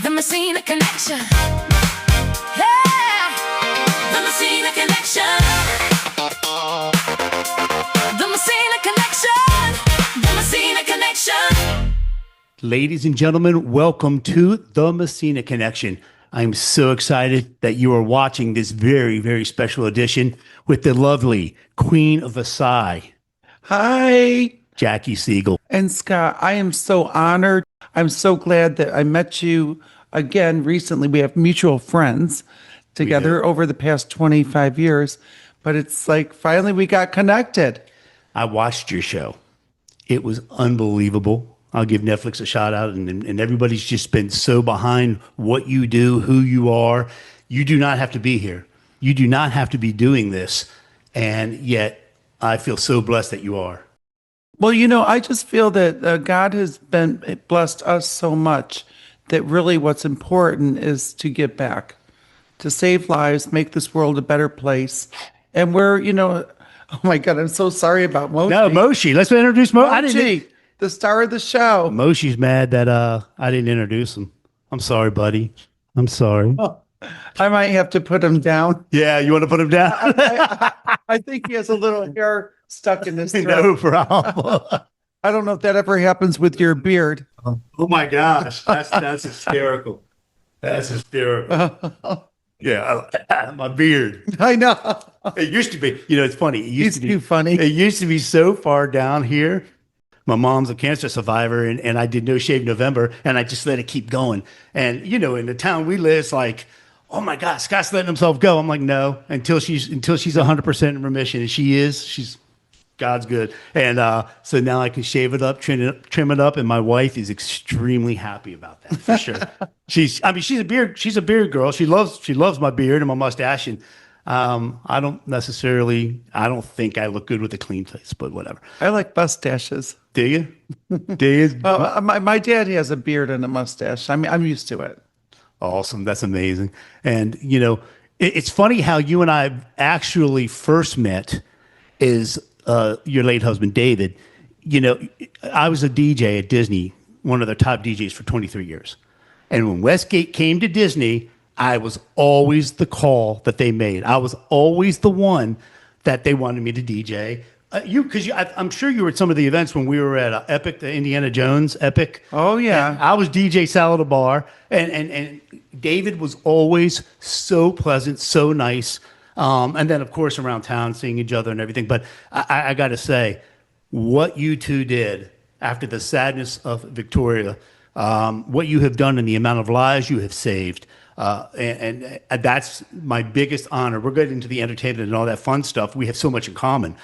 The Messina Connection. Yeah. The Messina Connection. The Messina Connection. The Messina Connection. Ladies and gentlemen, welcome to the Messina Connection. I'm so excited that you are watching this very, very special edition with the lovely Queen of Versailles, Hi. Jackie Siegel. And Scott, I am so honored. I'm so glad that I met you again recently. We have mutual friends together over the past 25 years, but it's like finally we got connected. I watched your show. It was unbelievable. I'll give Netflix a shout out, and everybody's just been so behind what you do, who you are. You do not have to be here. You do not have to be doing this, and yet I feel so blessed that you are. Well, I just feel that God has been blessed us so much that really what's important is to give back, to save lives, make this world a better place. And oh my God, I'm so sorry about Moshi. No, Moshi. Let's introduce Moshi. Moshi, the star of the show. Moshi's mad that I didn't introduce him. I'm sorry, buddy. I'm sorry. I might have to put him down. Yeah, you want to put him down? I think he has a little hair stuck in his throat. No problem. I don't know if that ever happens with your beard. Oh my gosh, that's hysterical. That's hysterical. Yeah, my beard. I know. It used to be. It's funny. It used He's to be too funny. It used to be so far down here. My mom's a cancer survivor, and I did No Shave November, and I just let it keep going. And in the town we live, it's like, oh my God, Scott's letting himself go. I'm like, no, until she's 100% in remission, and she is. She's God's good. And so now I can shave it up, trim it up, and my wife is extremely happy about that for sure. She's a beard girl. She loves my beard and my mustache, and I don't think I look good with a clean face, but whatever. I like mustaches. Do you? Do you? My dad has a beard and a mustache. I'm used to it. Awesome. That's amazing. And, it's funny how you and I actually first met is your late husband, David. I was a DJ at Disney, one of their top DJs for 23 years. And when Westgate came to Disney, I was always the call that they made. I was always the one that they wanted me to DJ. I'm sure you were at some of the events when we were at Ep8, the Indiana Jones Ep8. Oh, yeah. And I was DJ Sal at a bar, and David was always so pleasant, so nice. And then, of course, around town, seeing each other and everything. But I got to say, what you two did after the sadness of Victoria, what you have done and the amount of lives you have saved, and that's my biggest honor. We're getting into the entertainment and all that fun stuff. We have so much in common.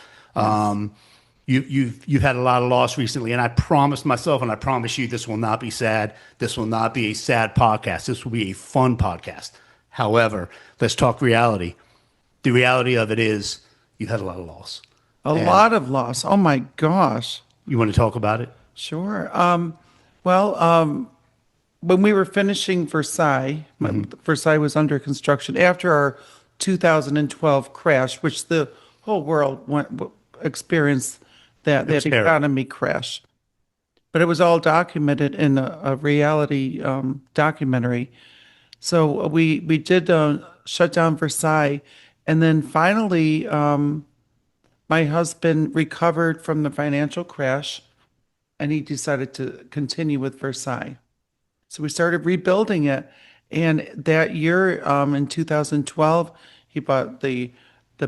You've had a lot of loss recently, and I promised myself, and I promise you, this will not be sad. This will not be a sad podcast. This will be a fun podcast. However, let's talk reality. The reality of it is you had a lot of loss. A lot of loss. Oh my gosh. You want to talk about it? Sure. When we were finishing Versailles, Versailles was under construction after our 2012 crash, which the whole world experienced that economy crash. But it was all documented in a reality documentary. So we did shut down Versailles. And then finally, my husband recovered from the financial crash, and he decided to continue with Versailles. So we started rebuilding it. And that year, in 2012, he bought the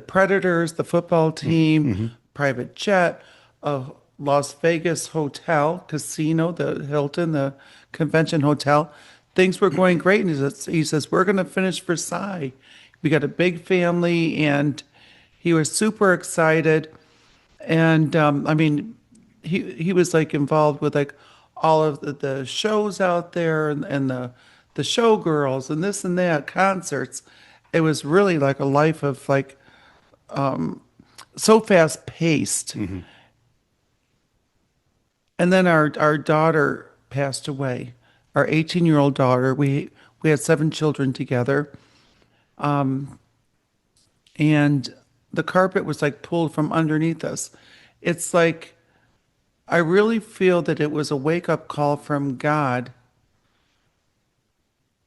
Predators, the football team, private jet, a Las Vegas hotel, casino, the Hilton, the convention hotel. Things were going great. And he says, we're going to finish Versailles. We got a big family, and he was super excited. And he was like involved with like all of the shows out there and the showgirls and this and that, concerts. It was really like a life of like so fast paced. And then our daughter passed away, our 18-year-old daughter. We had 7 children together. And the carpet was like pulled from underneath us. It's like I really feel that it was a wake-up call from God,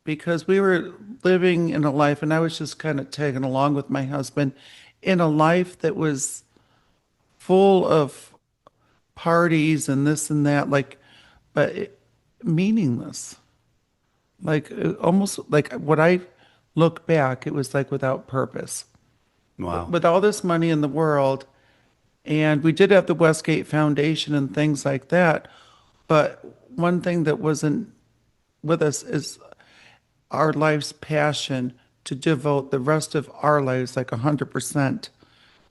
because we were living in a life, and I was just kind of tagging along with my husband in a life that was full of parties and this and that, like, but meaningless. Like almost like when I look back, it was like without purpose. Wow. With all this money in the world, and we did have the Westgate Foundation and things like that, but one thing that wasn't with us is our life's passion to devote the rest of our lives like 100%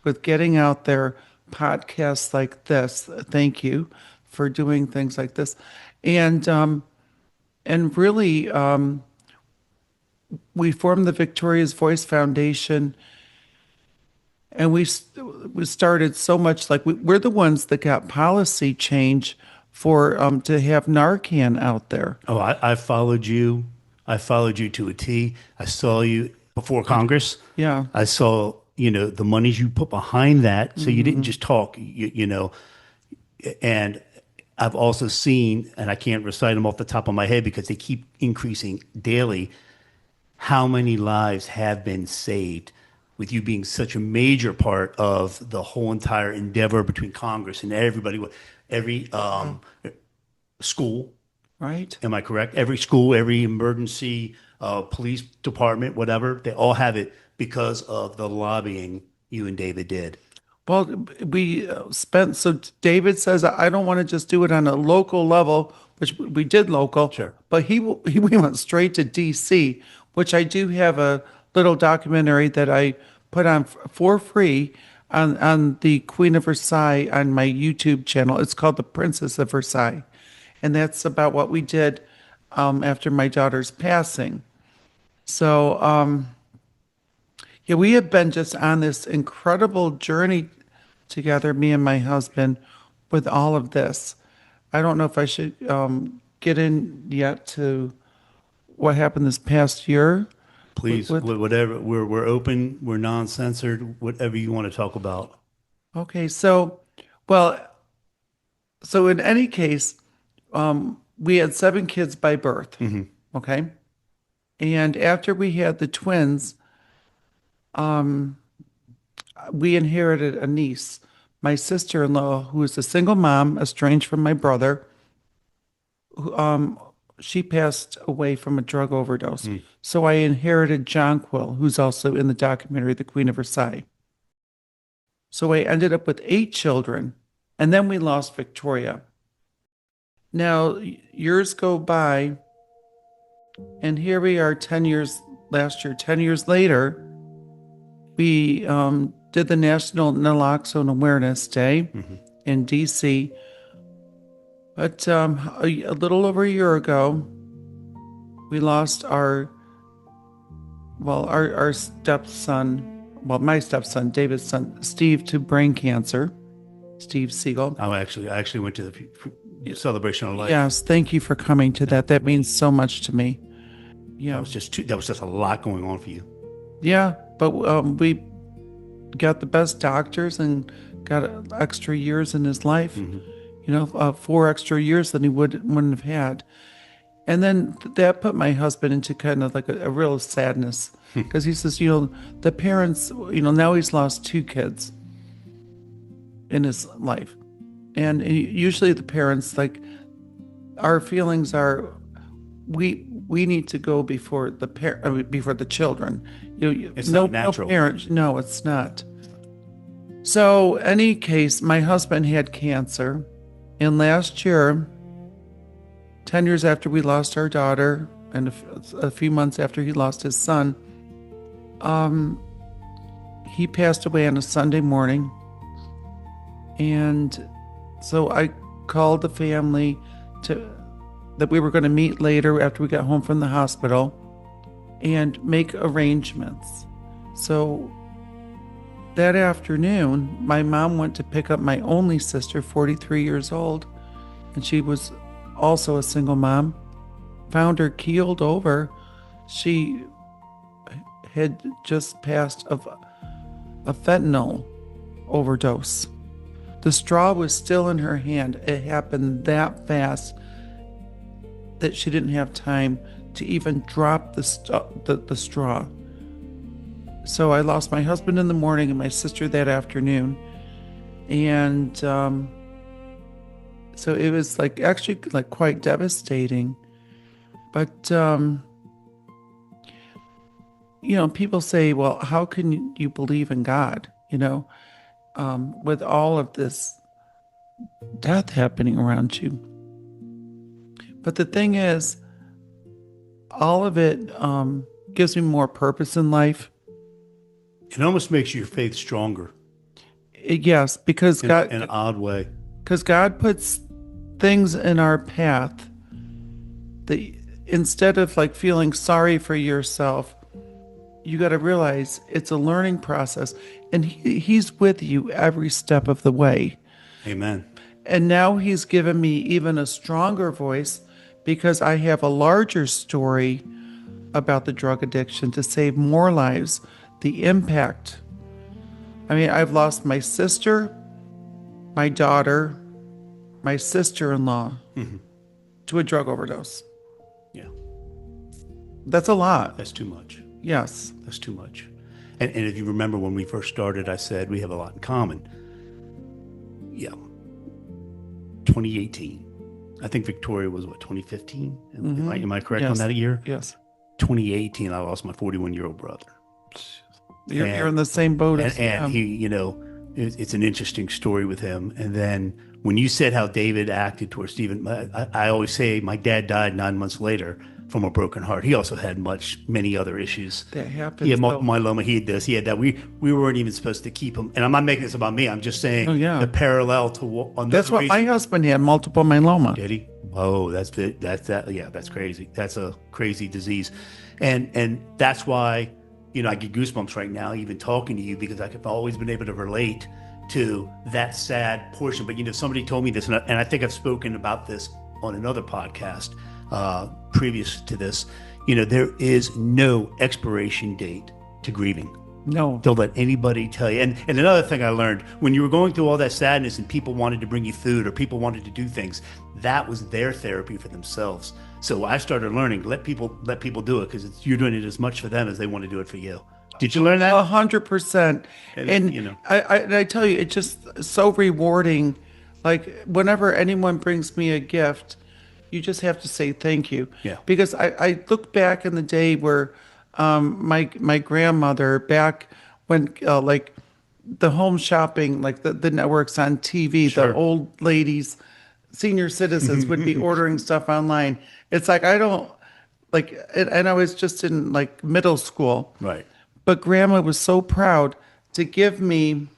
with getting out there, podcasts like this. Thank you for doing things like this. And really, we formed the Victoria's Voice Foundation, and we started so much, like we're the ones that got policy change for to have Narcan out there. Oh, I followed you. I followed you to a T. I saw you before Congress. Yeah. I saw, the monies you put behind that. So you didn't just talk, and I've also seen, and I can't recite them off the top of my head because they keep increasing daily, how many lives have been saved with you being such a major part of the whole entire endeavor between Congress and everybody, every school. Right. Am I correct? Every school, every emergency, police department, whatever, they all have it because of the lobbying you and David did. Well, we spent, so David says, I don't want to just do it on a local level, which we did local. Sure. But we went straight to DC, which I do have a little documentary that I put on for free on the Queen of Versailles on my YouTube channel. It's called The Princess of Versailles. And that's about what we did after my daughter's passing. So, yeah, we have been just on this incredible journey together, me and my husband, with all of this. I don't know if I should get in yet to what happened this past year. Please, whatever. We're open. We're non-censored. Whatever you want to talk about. Okay, so, well, so in any case, we had 7 kids by birth. Okay, and after we had the twins, we inherited a niece, my sister-in-law, who is a single mom, estranged from my brother. She passed away from a drug overdose. So I inherited Jonquil, who's also in the documentary, The Queen of Versailles. So I ended up with 8 children, and then we lost Victoria. Now, years go by, and here we are 10 years later, we did the National Naloxone Awareness Day in DC. But a little over a year ago, we lost our stepson, my stepson, David's son, Steve, to brain cancer. Steve Siegel. I actually went to the celebration of life. Yes, thank you for coming to that. That means so much to me. Yeah, That was just a lot going on for you. Yeah, but we got the best doctors and got extra years in his life. 4 extra years than he wouldn't have had. And then that put my husband into kind of like a real sadness, because he says, the parents, now he's lost 2 kids in his life. And usually the parents, like, our feelings are, we need to go before the children. It's not natural. No parents, no, it's not. So, any case, my husband had cancer, and last year, 10 years after we lost our daughter, and a few months after he lost his son, he passed away on a Sunday morning. And so I called the family that we were going to meet later after we got home from the hospital and make arrangements. So that afternoon, my mom went to pick up my only sister, 43 years old, and she was also a single mom. Found her keeled over. She had just passed of a fentanyl overdose. The straw was still in her hand. It happened that fast that she didn't have time to even drop the straw. So I lost my husband in the morning and my sister that afternoon. And so it was like actually like quite devastating. But, people say, well, how can you believe in God, with all of this death happening around you? But the thing is, all of it gives me more purpose in life. It almost makes your faith stronger Yes, because in God, an odd way. because God puts things in our path that instead of like feeling sorry for yourself, you got to realize it's a learning process, and He's with you every step of the way. Amen. And now He's given me even a stronger voice because I have a larger story about the drug addiction to save more lives, the impact. I mean, I've lost my sister, my daughter, my sister-in-law to a drug overdose. Yeah. That's a lot. That's too much. Yes. That's too much. And if you remember when we first started, I said we have a lot in common. Yeah. 2018. I think Victoria was, 2015? Am I correct on that year? Yes. 2018, I lost my 41-year-old brother. You're in the same boat as and him. he, it's an interesting story with him. And then when you said how David acted towards Stephen, I always say my dad died 9 months later from a broken heart. He also had many other issues. That happens. He had multiple myeloma. He had this. He had that. We weren't even supposed to keep him. And I'm not making this about me. I'm just saying the parallel to that's what my husband had, multiple myeloma. Did he? Oh, that's that. Yeah, that's crazy. That's a crazy disease, and that's why I get goosebumps right now even talking to you, because I've always been able to relate to that sad portion. But somebody told me this, and I think I've spoken about this on another podcast previous to this. There is no expiration date to grieving. No. Don't let anybody tell you. And another thing I learned, when you were going through all that sadness and people wanted to bring you food or people wanted to do things, that was their therapy for themselves. So I started learning, let people do it, because you're doing it as much for them as they want to do it for you. Did you learn that? 100%. And I tell you, it's just so rewarding. Like whenever anyone brings me a gift, you just have to say thank you. Yeah. Because I look back in the day where my grandmother, back when like the home shopping, like the networks on TV, Sure. the old ladies, senior citizens would be ordering stuff online. It's like I don't like, and I was just in like middle school. Right. But Grandma was so proud to give me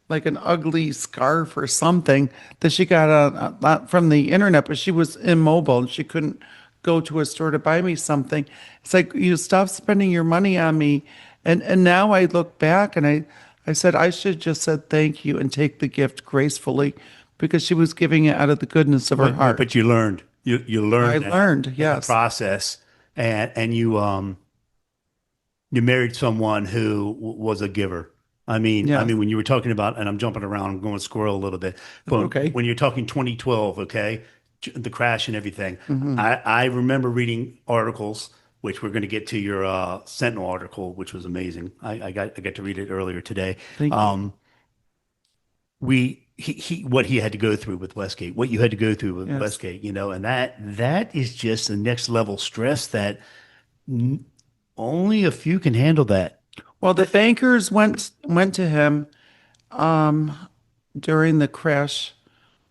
like an ugly scarf or something that she got from the internet, but she was immobile and she couldn't go to a store to buy me something. It's like, stop spending your money on me. And now I look back and I said, I should just said thank you and take the gift gracefully, because she was giving it out of the goodness of her heart. But you learned. You learned. I learned, yes. The process, and you married someone who was a giver. I mean, when you were talking about, and I'm jumping around, I'm going squirrel a little bit, but when you're talking 2012, the crash and everything, I remember reading articles, which we're going to get to your Sentinel article, which was amazing. I got to read it earlier today. Thank you. What he had to go through with Westgate, what you had to go through with Westgate, and that is just the next level stress that only a few can handle that. Well, the bankers went to him during the crash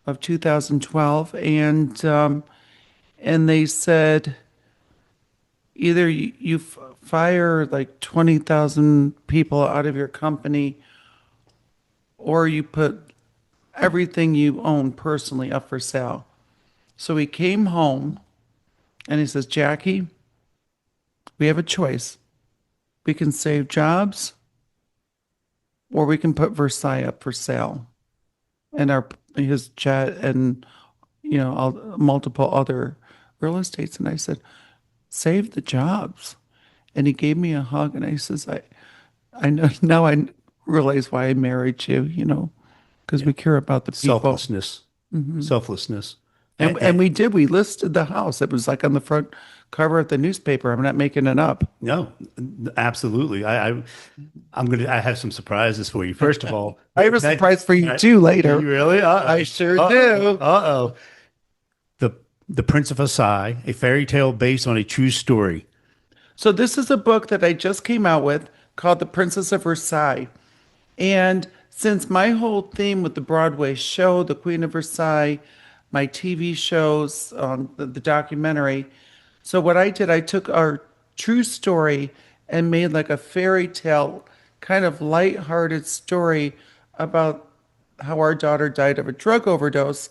of 2012, and they said either you fire like 20,000 people out of your company, or you put everything you own personally up for sale. So he came home and he says, Jackie, we have a choice. We can save jobs, or we can put Versailles up for sale, and his jet and multiple other real estates. And I said, save the jobs. And he gave me a hug, and I says, I know now I realize why I married you, because we care about the people. Selflessness, selflessness. And we did. We listed the house. It was like on the front cover of the newspaper. I'm not making it up. No, absolutely. I have some surprises for you. First of all, I have a surprise for you too later. You really? I sure do. Uh-oh. The Prince of Versailles, a fairy tale based on a true story. So this is a book that I just came out with called The Princess of Versailles. And since my whole theme with the Broadway show, The Queen of Versailles, my TV shows, the documentary. So what I did, I took our true story and made like a fairy tale, kind of lighthearted story about how our daughter died of a drug overdose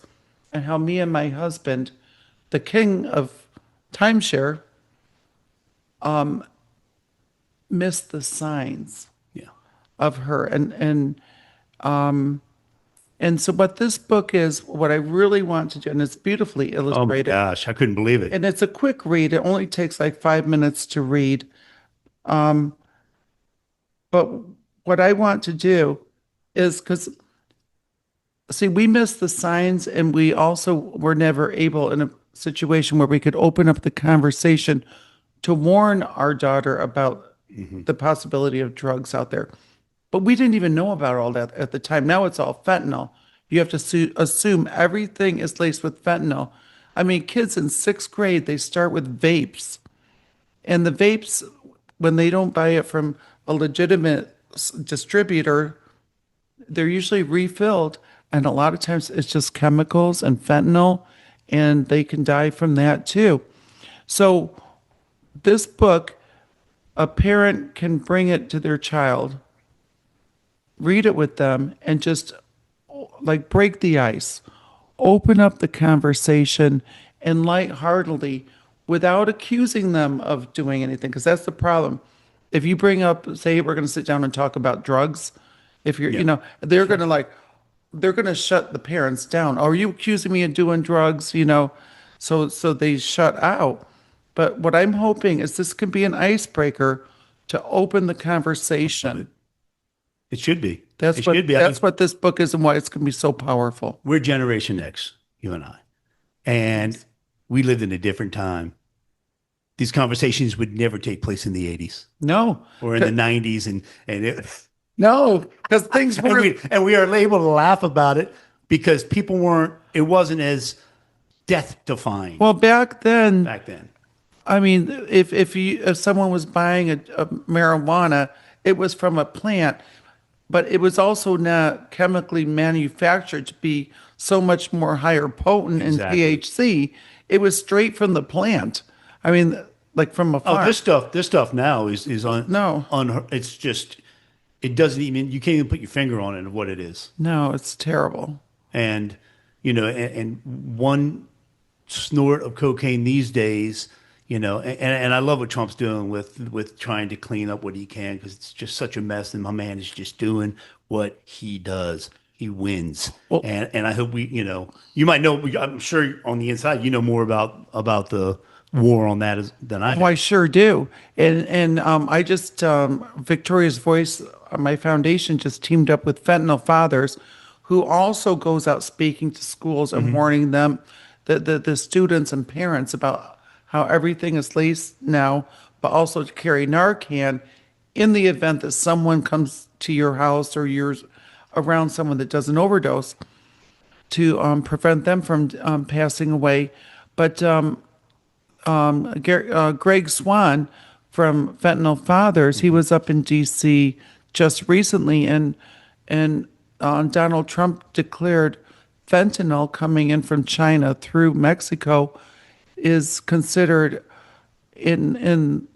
and how me and my husband, the king of timeshare, missed the signs Yeah. of her. And so what this book is, what I really want to do, and it's beautifully Oh my illustrated. gosh, I couldn't believe it. And it's a quick read. It only takes like 5 minutes to read. But what I want to do is because, see, we missed the signs and we also were never able in a situation where we could open up the conversation to warn our daughter about the possibility of drugs out there. But we didn't even know about all that at the time. Now it's all fentanyl. You have to assume everything is laced with fentanyl. I mean, kids in sixth grade, they start with vapes. And the vapes, when they don't buy it from a legitimate distributor, they're usually refilled. And a lot of times it's just chemicals and fentanyl, and they can die from that too. So this book, a parent can bring it to their child, read it with them, and just like break the ice, open up the conversation, and lightheartedly, without accusing them of doing anything, because that's the problem. If you bring up, say, we're going to sit down and talk about drugs, if you're, they're going to they're going to shut the parents down. Oh, are you accusing me of doing drugs? So they shut out. But what I'm hoping is this can be an icebreaker to open the conversation. It should be. That's It what should be. that's what this book is and why it's going to be so powerful. We're Generation X, you and I. And we lived in a different time. These conversations would never take place in the 80s No, or in the 90s. no, because things And were. we are able to laugh about it because it wasn't as death defying Well, back then, back then. I mean, if someone was buying a marijuana, it was from a plant, but it was also not chemically manufactured to be so much more higher potent Exactly. in THC. It was straight from the plant. I mean, like from a farm. This stuff now is on No. it's just it doesn't even you can't even put your finger on it of what it is. No, it's terrible. And and one snort of cocaine these days, and I love what Trump's doing with trying to clean up what he can because it's just such a mess. And my man is just doing what he does. He wins. Well- and I hope you might know. I'm sure on the inside you know more about the war on that than I do. Oh, I sure do. And I just Victoria's Voice, my foundation, just teamed up with Fentanyl Fathers, who also goes out speaking to schools and warning them, the students and parents about how everything is laced now, but also to carry Narcan in the event that someone comes to your house or you're around someone that does an overdose to prevent them from passing away. But Greg Swan from Fentanyl Fathers, he was up in D.C. just recently, and Donald Trump declared fentanyl coming in from China through Mexico is considered in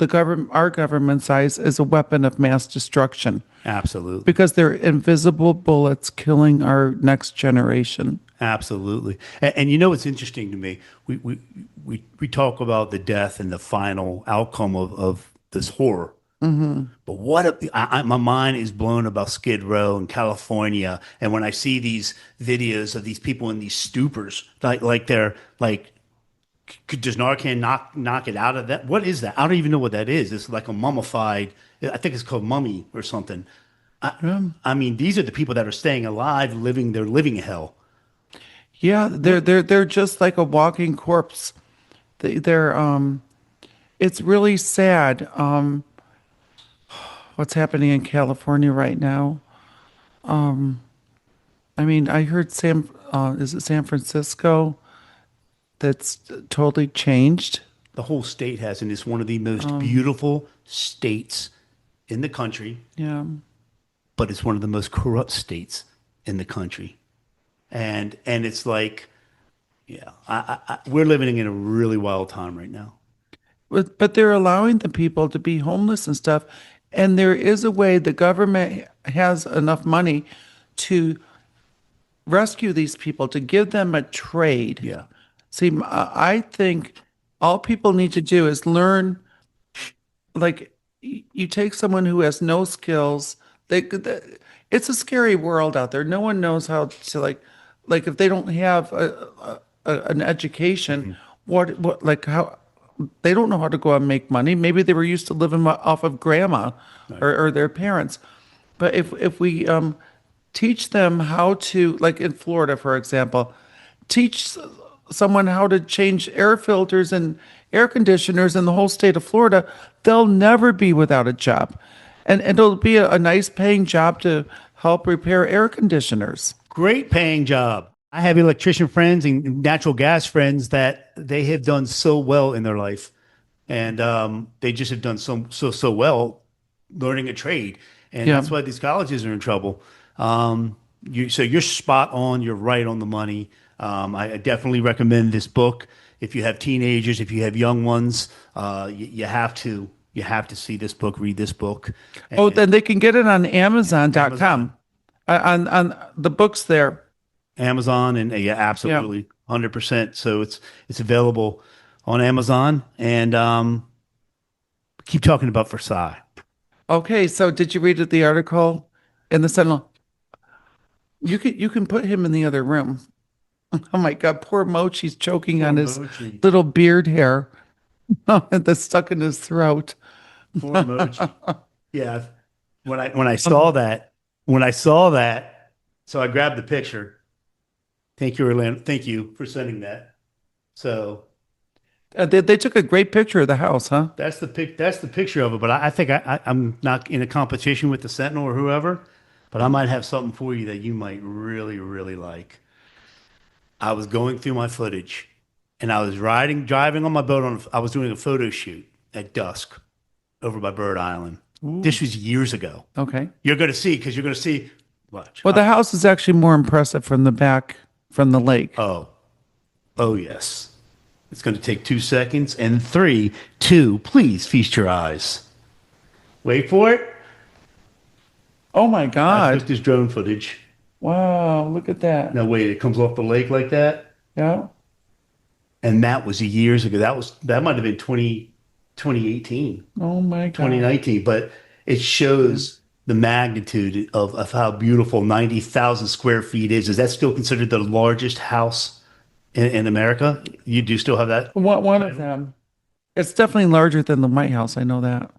our government's eyes as a weapon of mass destruction Absolutely. because they're invisible bullets killing our next generation. Absolutely. And you know what's interesting to me? We talk about the death and the final outcome of this horror. Mm-hmm. But my mind is blown about Skid Row in California. And when I see these videos of these people in these stupors, like they're like, does Narcan knock it out of that? What is that? I don't even know what that is. It's like a mummified, I think it's called mummy or something. I mean, these are the people that are staying alive, they're living hell. Yeah, they're just like a walking corpse. They're it's really sad what's happening in California right now. I mean, I heard is it San Francisco that's totally changed? The whole state has, and it's one of the most beautiful states in the country, Yeah. but it's one of the most corrupt states in the country. And it's like, yeah, we're living in a really wild time right now. But they're allowing the people to be homeless and stuff. And there is a way the government has enough money to rescue these people, to give them a trade. Yeah. See, I think all people need to do is learn, like, you take someone who has no skills, it's a scary world out there. No one knows how to, like if they don't have an education, like how, they don't know how to go out and make money. Maybe they were used to living off of grandma or their parents. But if we teach them how to, like in Florida, for example, teach someone how to change air filters and air conditioners in the whole state of Florida, they'll never be without a job. And it'll be a nice paying job to help repair air conditioners. Great paying job. I have electrician friends and natural gas friends that they have done so well in their life. And they just have done so well learning a trade. And Yeah. that's why these colleges are in trouble. So you're spot on. You're right on the money. I definitely recommend this book. If you have teenagers, if you have young ones, you have to see this book, read this book. Oh, then they can get it on Amazon.com. On the books there. Amazon and yeah, absolutely, 100%. So it's available on Amazon. And keep talking about Versailles. Okay, so did you read the article in the Sentinel? You can put him in the other room. Oh my God, poor Mochi's choking on his Mochi. little beard hair that's stuck in his throat. Poor Mochi. Yeah. When I saw that, so I grabbed the picture. Thank you, Orlando. Thank you for sending that. So They took a great picture of the house, huh? that's the picture of it. But I think I'm not in a competition with the Sentinel or whoever, but I might have something for you that you might really, really like. I was going through my footage and I was driving on my boat I was doing a photo shoot at dusk over by Bird Island. This was years ago. Okay. You're going to see, because you're going to see, watch. Well, the house is actually more impressive from the back, from the lake. Oh, yes. It's going to take 2 seconds. And 3, 2, please feast your eyes. Wait for it. Oh my I God. took this drone footage. Wow, look at that. Now wait, it comes off the lake like that. Yeah. And that was years ago. That might have been 2018, Oh my God. 2019. But it shows the magnitude of how beautiful 90,000 square feet is. Is that still considered the largest house in America? You do still have that? One of them. It's definitely larger than the White House. I know that.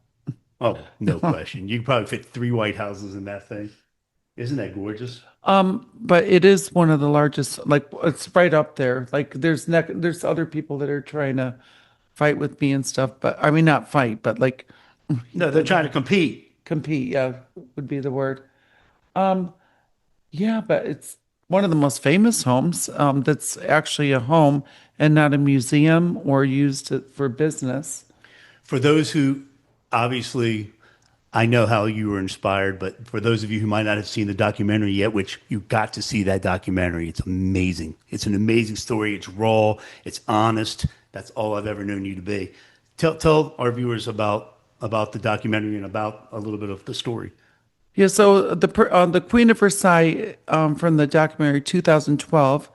Oh, no question. You could probably fit 3 White Houses in that thing. Isn't that gorgeous? But it is one of the largest, like it's right up there. Like there's other people that are trying to fight with me and stuff, but I mean, not fight, but like No, they're trying to compete. compete. Yeah, would be the word. Yeah, but it's one of the most famous homes, that's actually a home and not a museum or used for business. For those who, obviously, I know how you were inspired, but for those of you who might not have seen the documentary yet, which you got to see that documentary, it's amazing. It's an amazing story. It's raw. It's honest. That's all I've ever known you to be. Tell our viewers about the documentary and about a little bit of the story. Yeah, so the Queen of Versailles, from the documentary 2012,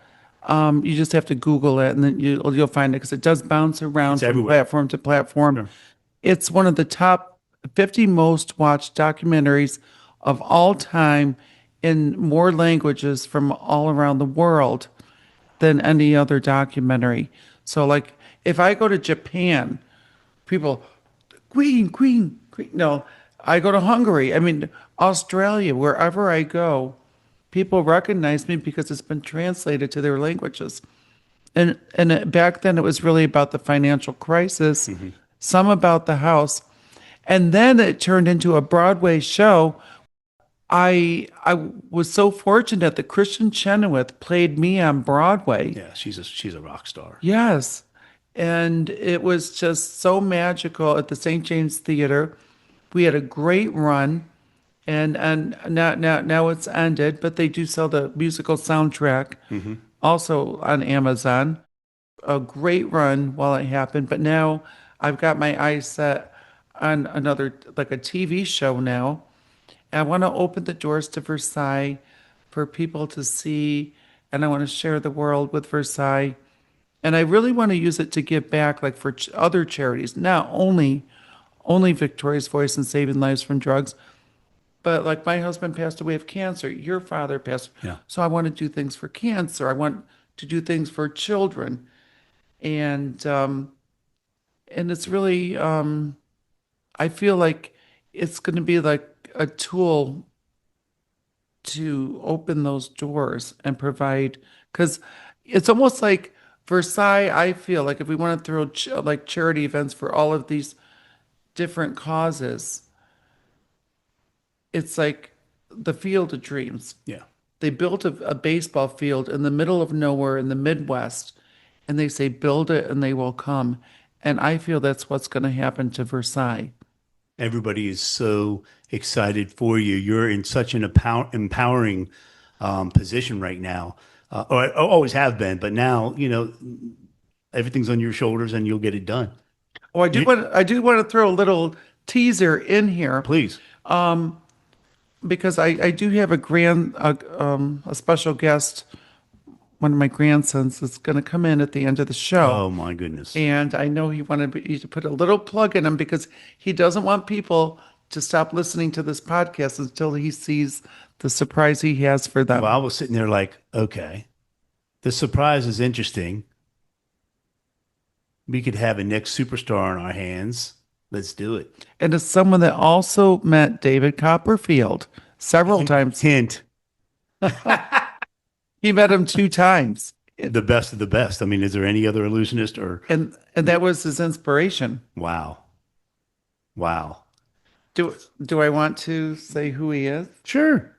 you just have to Google it and then you'll find it because it does bounce around It's from everywhere. platform to platform. Sure. It's one of the top 50 most watched documentaries of all time in more languages from all around the world than any other documentary. So like if I go to Japan, people, Queen. No, I go to Hungary. I mean, Australia, wherever I go, people recognize me because it's been translated to their languages. Back then, it was really about the financial crisis, some about the house, and then it turned into a Broadway show. I was so fortunate that Kristen Chenoweth played me on Broadway. Yeah, she's a rock star. Yes. And it was just so magical at the St. James Theater. We had a great run, and now it's ended, but they do sell the musical soundtrack also on Amazon. A great run while it happened, but now I've got my eyes set on another, like a TV show now. I want to open the doors to Versailles for people to see, and I want to share the world with Versailles. And I really want to use it to give back, like for other charities, not only Victoria's Voice and Saving Lives from Drugs, but like my husband passed away of cancer, your father passed. Yeah. So I want to do things for cancer. I want to do things for children, and it's really I feel like it's going to be like a tool to open those doors and provide, because it's almost like Versailles. I feel like if we want to throw like charity events for all of these different causes, it's like the Field of Dreams. Yeah. They built a baseball field in the middle of nowhere in the Midwest, and they say, build it and they will come. And I feel that's what's going to happen to Versailles. Everybody is so excited for you. You're in such an empowering position right now, or I always have been, but now, everything's on your shoulders and you'll get it done. Oh, I do want to throw a little teaser in here. Please. Because I do have a special guest, one of my grandsons that's going to come in at the end of the show. Oh my goodness. And I know he wanted me to put a little plug in him because he doesn't want people to stop listening to this podcast until he sees the surprise he has for them. Well, I was sitting there like, okay, the surprise is interesting. We could have a next superstar on our hands. Let's do it. And it's someone that also met David Copperfield several times. Hint. He met him 2 times. The best of the best. I mean, is there any other illusionist or? And that was his inspiration. Wow. Wow. Do I want to say who he is? Sure.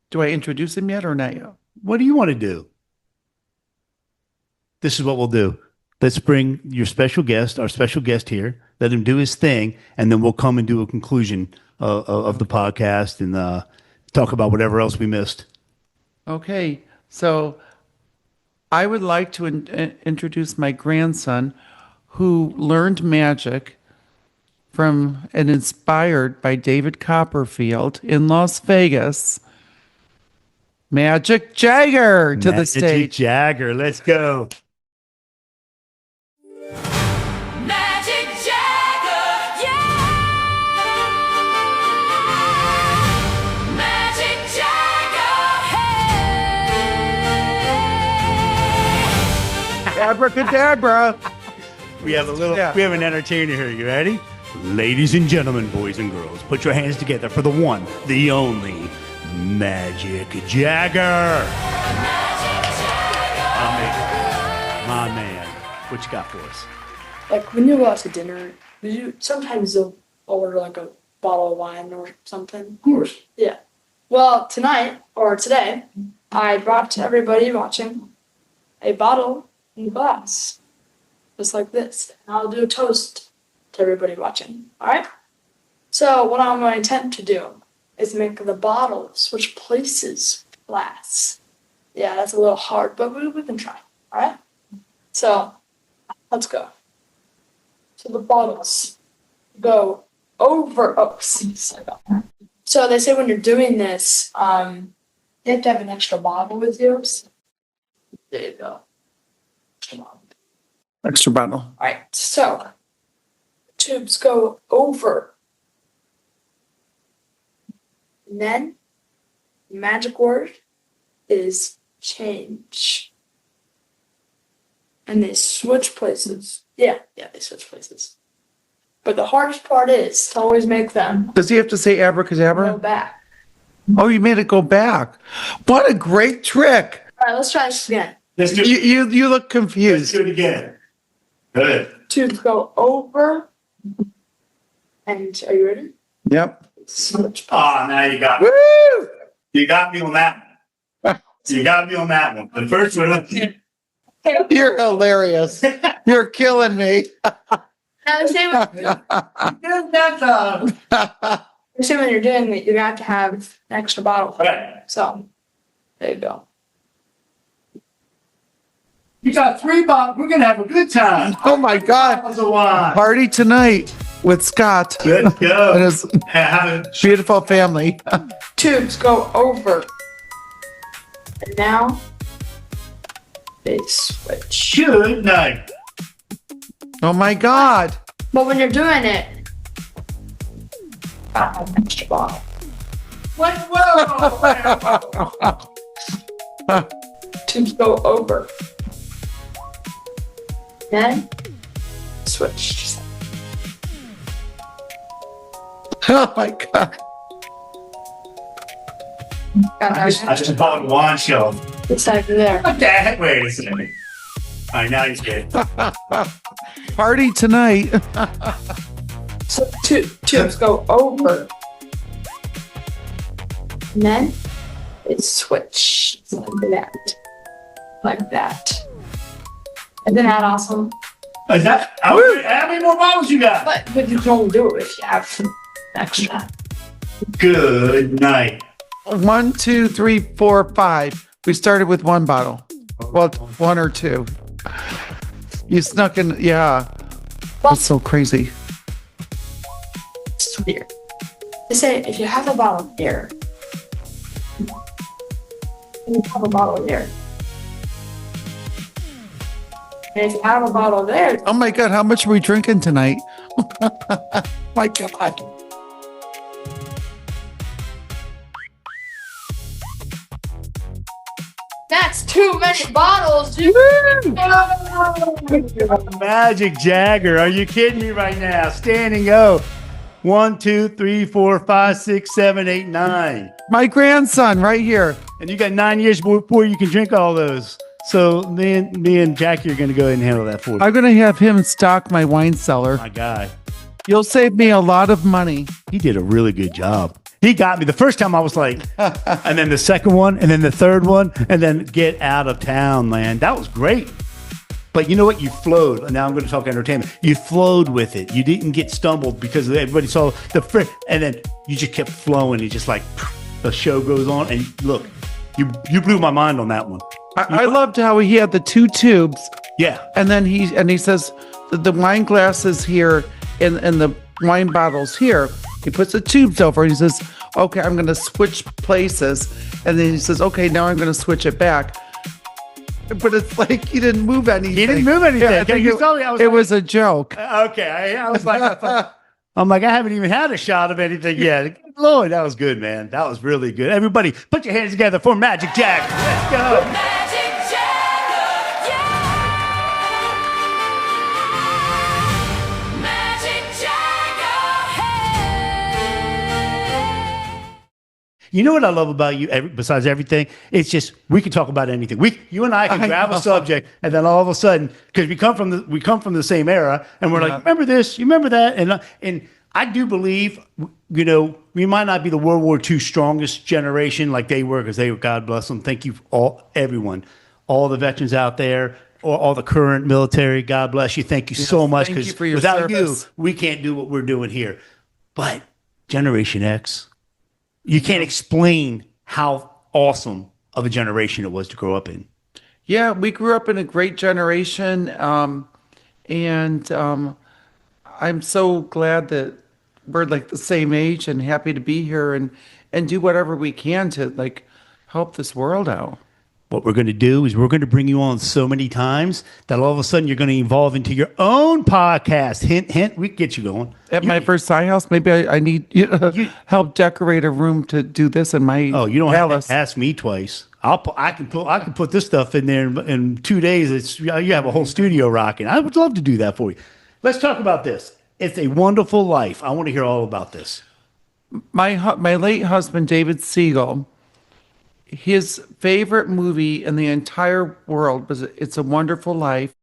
Do I introduce him yet or not yet? What do you want to do? This is what we'll do. Let's bring your special guest, our special guest here. Let him do his thing, and then we'll come and do a conclusion of the podcast and talk about whatever else we missed. Okay. So I would like to introduce my grandson who learned magic from and inspired by David Copperfield in Las Vegas. Magic Jagger to the stage. Magic Jagger, let's go. Magic Jagger, yeah. Magic Jagger, hey. Abracadabra. We have we have an entertainer here. You ready? Ladies and gentlemen, boys and girls, put your hands together for the one, the only Magic Jagger. My man. What you got for us? Like when you go out to dinner, sometimes you'll order like a bottle of wine or something. Of course. Yeah. Well, tonight or today, I brought to everybody watching a bottle and glass, just like this. And I'll do a toast to everybody watching. All right. So what I'm going to attempt to do is make the bottle switch places with glass. Yeah, that's a little hard, but we can try. All right. So let's go. So the bottles go over. Oh, sorry about that. So they say when you're doing this, you have to have an extra bottle with you. So there you go. Come on. Extra bottle. All right. So tubes go over. And then the magic word is change. And they switch places. Yeah, they switch places. But the hardest part is to always make them Does he have to say go abracadabra? back. Oh, you made it go back. What a great trick. All right, let's try this again. Let's do You look Let's confused. do it again. Good. Tubes go over. And are you ready? Yep. Switch. Oh, now you got me. Woo! You got me on that one. You got me on that one. The first one. You're hilarious. You're killing me. Now, say when you're doing it, you're gonna have to have an extra bottle. Right. So, there you go. You got 3 bottles. We're gonna have a good time. Oh my God. Bottles of wine. Party tonight with Scott Good and go. his Have it. beautiful family. Tubes go over. And now, they switch. Good night. Oh my God. But when you're doing it, gotta have an extra bottle. What? Whoa. Tubes go over. Then, switch. Oh my God. I just bought a wine shelf. It's over there. What the heck? Wait a second. All right, now he's good. Party tonight. So tubes go over. And then it switch like that. Like that. Isn't that awesome? Is that, how many more bottles you got? But you can only do it if you have some extra. Good night. 1, 2, 3, 4, 5. We started with 1 bottle. Well, 1 or 2. You snuck in, yeah. That's so crazy. It's weird. They say if you have a bottle here, you have a bottle here. And if you have a bottle there, Oh my God, how much are we drinking tonight? My God. that's too many bottles, dude. Magic Jagger, are you kidding me right now? Standing O. 1, 2, 3, 4, 5, 6, 7, 8, 9. My grandson right here. And you got 9 years before you can drink all those. So me and Jackie are going to go ahead and handle that for you. I'm going to have him stock my wine cellar. My guy. You'll save me a lot of money. He did a really good job. He got me. The first time I was like, and then the second one, and then the third one, and then get out of town, man. That was great. But you know what? You flowed. Now I'm going to talk entertainment. You flowed with it. You didn't get stumbled because everybody saw and then you just kept flowing. You just like, the show goes on. And look, you blew my mind on that one. I loved how he had the 2 tubes. Yeah. And then he says the wine glasses here and the wine bottles here. He puts the tubes over and he says, okay, I'm going to switch places. And then he says, okay, now I'm going to switch it back. But it's like he didn't move anything. He didn't move anything. Yeah, I think You told me I was it like- was a joke. Okay. I was like, I'm like, I haven't even had a shot of anything yet. Lord, that was good, man. That was really good. Everybody, put your hands together for Magic Jack. Let's go. Magic Jagger, yeah. Magic Jagger, hey. You know what I love about you, besides everything? It's just, we can talk about anything. You and I can grab a subject, and then all of a sudden, because we come from the same era, and we're like, remember this, you remember that, and I do believe, we might not be the World War II strongest generation like they were, because they were, God bless them. Thank you, everyone, all the veterans out there, or all the current military. God bless you. Thank you so much, thank you because for your without service. you, we can't do what we're doing here. But Generation X, you can't explain how awesome of a generation it was to grow up in. Yeah, we grew up in a great generation. And I'm so glad that we're like the same age and happy to be here and do whatever we can to like help this world out. What we're going to do is we're going to bring you on so many times that all of a sudden you're going to evolve into your own podcast. Hint, hint, we can get you going. At my Versailles house, maybe I need help decorate a room to do this in my Oh, you don't palace. have to ask me twice. I can put this stuff in there in 2 days. You have a whole studio rocking. I would love to do that for you. Let's talk about this. It's a Wonderful Life. I want to hear all about this. My late husband, David Siegel, his favorite movie in the entire world was It's a Wonderful Life,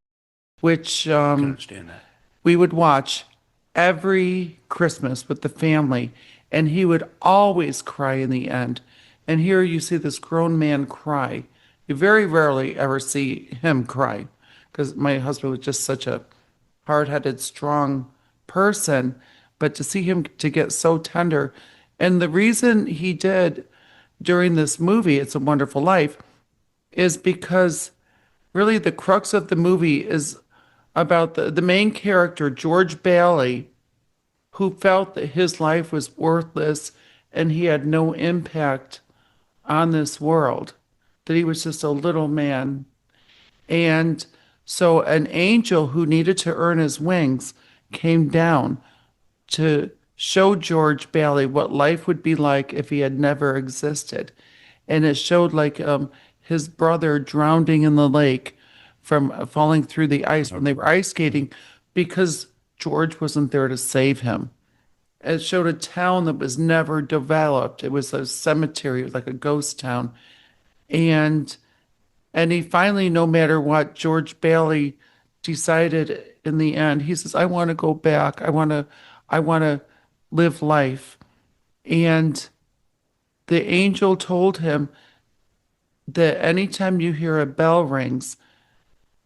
which I can understand that. we would watch every Christmas with the family, and he would always cry in the end. And here you see this grown man cry. You very rarely ever see him cry because my husband was just such a hard-headed, strong person. But to see him to get so tender, and the reason he did during this movie, It's a Wonderful Life, is because really the crux of the movie is about the main character, George Bailey, who felt that his life was worthless and he had no impact on this world, that he was just a little man. And so an angel who needed to earn his wings came down to show George Bailey what life would be like if he had never existed. And it showed like his brother drowning in the lake from falling through the ice when they were ice skating because George wasn't there to save him. It showed a town that was never developed. It was a cemetery, it was like a ghost town. And he finally, no matter what, George Bailey decided in the end, he says, I want to go back. I want to live life. And the angel told him that anytime you hear a bell rings,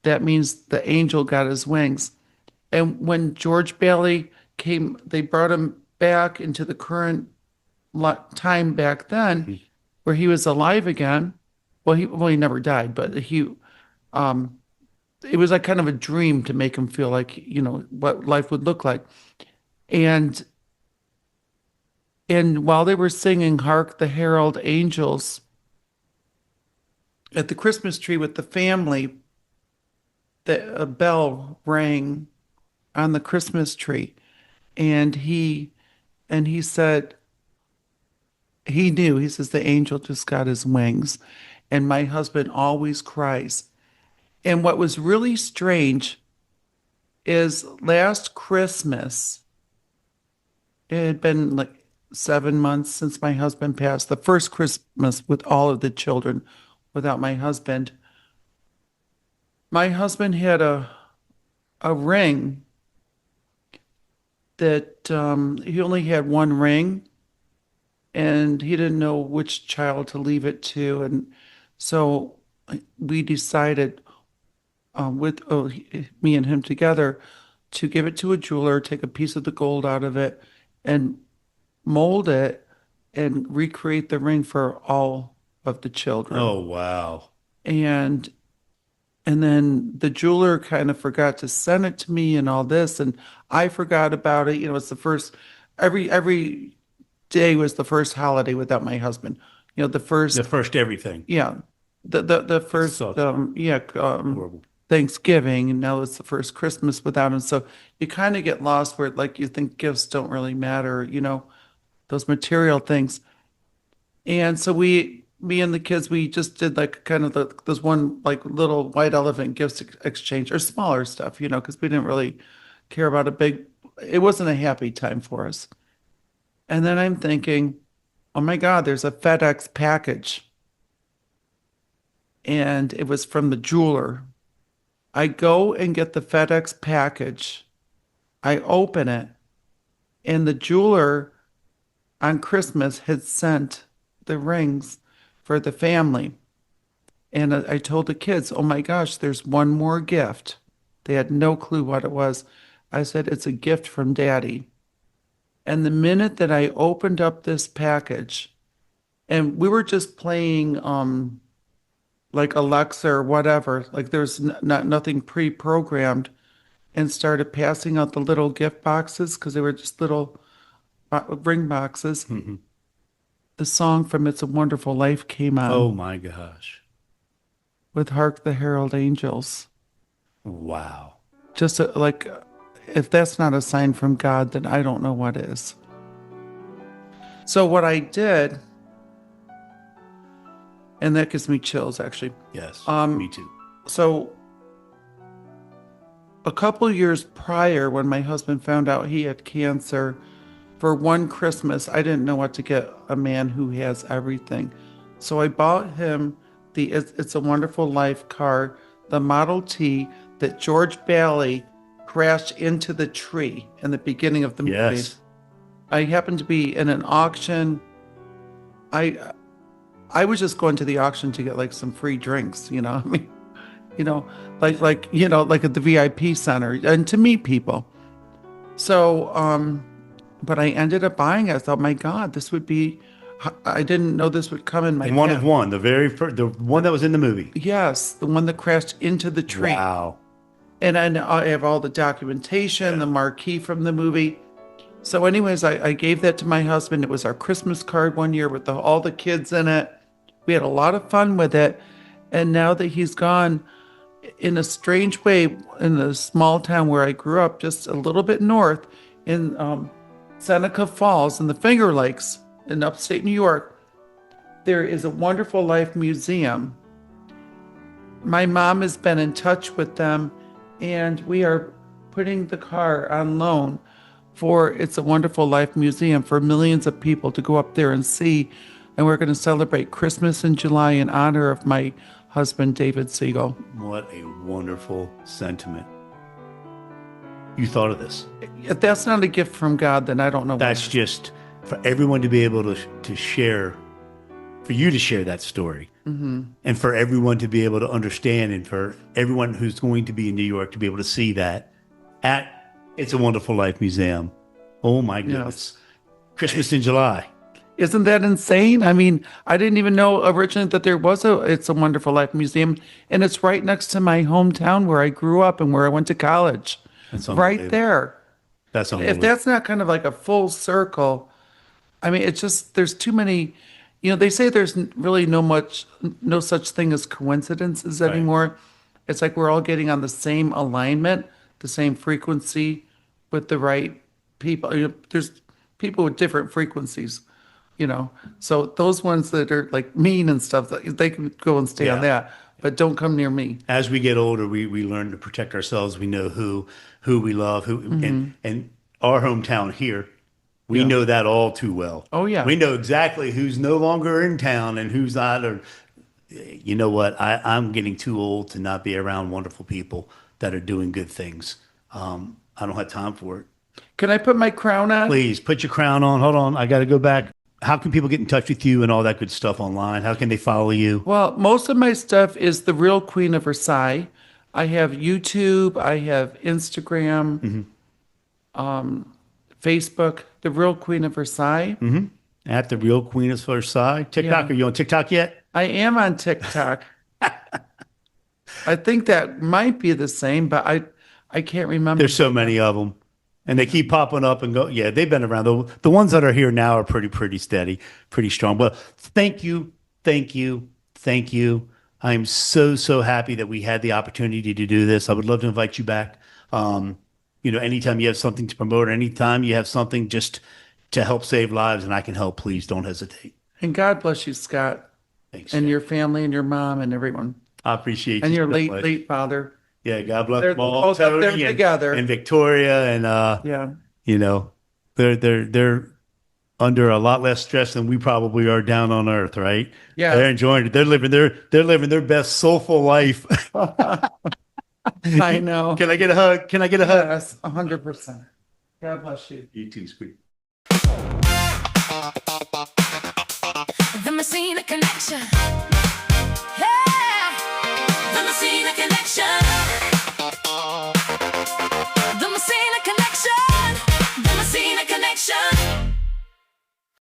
that means the angel got his wings. And when George Bailey came, they brought him back into the current time back then, where he was alive again. Well, he never died, but it was like kind of a dream to make him feel like, what life would look like. And while they were singing Hark the Herald Angels at the Christmas tree with the family, a bell rang on the Christmas tree. And he said, he knew, he says, the angel just got his wings. And my husband always cries. And what was really strange is last Christmas, it had been like 7 months since my husband passed, the first Christmas with all of the children without my husband. My husband had a ring that he only had one ring, and he didn't know which child to leave it to. And so we decided me and him together to give it to a jeweler, take a piece of the gold out of it and mold it and recreate the ring for all of the children. Oh, wow. And then the jeweler kind of forgot to send it to me and all this, and I forgot about it. It's the first, every day was the first holiday without my husband. The first everything. Yeah. The first, Horrible. Thanksgiving, and now it's the first Christmas without him. So you kind of get lost where like you think gifts don't really matter, those material things. And so me and the kids, we just did like kind of this one like little white elephant gifts exchange or smaller stuff, because we didn't really care about it wasn't a happy time for us. And then I'm thinking, oh my God, there's a FedEx package. And it was from the jeweler. I go and get the FedEx package. I open it. And the jeweler on Christmas had sent the rings for the family. And I told the kids, oh my gosh, there's one more gift. They had no clue what it was. I said, it's a gift from Daddy. And the minute that I opened up this package, and we were just playing like Alexa or whatever, like there's nothing pre-programmed, and started passing out the little gift boxes because they were just little ring boxes. Mm-hmm. The song from It's a Wonderful Life came on. Oh my gosh. With Hark the Herald Angels. Wow. Just like, if that's not a sign from God, then I don't know what is. So what I did, and that gives me chills actually. Yes, me too. So a couple years prior, when my husband found out he had cancer, for one Christmas, I didn't know what to get a man who has everything. So I bought him the It's a Wonderful Life car, the Model T that George Bailey crashed into the tree in the beginning of the movie. Yes. I happened to be in an auction. I was just going to the auction to get like some free drinks, you know. I mean, like at the VIP center and to meet people. So, but I ended up buying it. I thought, my God, this would be. I didn't know this would come in my. One of one, the very first, the one that was in the movie. Yes, the one that crashed into the tree. Wow. And I have all the documentation, the marquee from the movie. So anyways, I gave that to my husband. It was our Christmas card one year with all the kids in it. We had a lot of fun with it. And now that he's gone, in a strange way, in the small town where I grew up, just a little bit north in Seneca Falls in the Finger Lakes in upstate New York, there is a Wonderful Life Museum. My mom has been in touch with them, and we are putting the car on loan for It's a Wonderful Life Museum for millions of people to go up there and see. And we're going to celebrate Christmas in July in honor of my husband, David Siegel. What a wonderful sentiment. You thought of this. If that's not a gift from God, then I don't know. That's just for everyone to be able to share, for you to share that story. Mm-hmm. And for everyone to be able to understand, and for everyone who's going to be in New York to be able to see that at It's a Wonderful Life Museum. Oh my goodness. Yes. Christmas in July. Isn't that insane? I mean, I didn't even know originally that there was It's a Wonderful Life Museum, and it's right next to my hometown where I grew up and where I went to college. That's right there. That's unbelievable. If that's not kind of like a full circle, I mean, it's just, there's too many, they say there's really no such thing as coincidences anymore. It's like we're all getting on the same alignment, the same frequency with the right people. There's people with different frequencies. So those ones that are like mean and stuff, they can go and stay on that, but don't come near me. As we get older, we learn to protect ourselves. We know who we love, and our hometown here, we know that all too well. Oh yeah. We know exactly who's no longer in town and who's not. Or, you know what? I'm getting too old to not be around wonderful people that are doing good things. I don't have time for it. Can I put my crown on? Please put your crown on. Hold on. I got to go back. How can people get in touch with you and all that good stuff online? How can they follow you? Well, most of my stuff is The Real Queen of Versailles. I have YouTube. I have Instagram, Facebook, The Real Queen of Versailles. Mm-hmm. At The Real Queen of Versailles. TikTok, Are you on TikTok yet? I am on TikTok. I think that might be the same, but I can't remember. There's so many of them. And they keep popping up and go. Yeah, they've been around. The ones that are here now are pretty steady, pretty strong. Well, thank you. I'm so happy that we had the opportunity to do this. I would love to invite you back. Anytime you have something to promote, or anytime you have something just to help save lives, and I can help, please don't hesitate. And God bless you, Scott. Thanks. And your family and your mom and everyone. I appreciate you. And your late father. Yeah, God bless They're them all. both up there Tony together. And Victoria, and they're under a lot less stress than we probably are down on Earth, right? Yeah, they're enjoying it. They're living their best soulful life. I know. Can I get a hug? Yes, 100%. God bless you. You too, sweet. The Messina Connection. Yeah, the Messina Connection.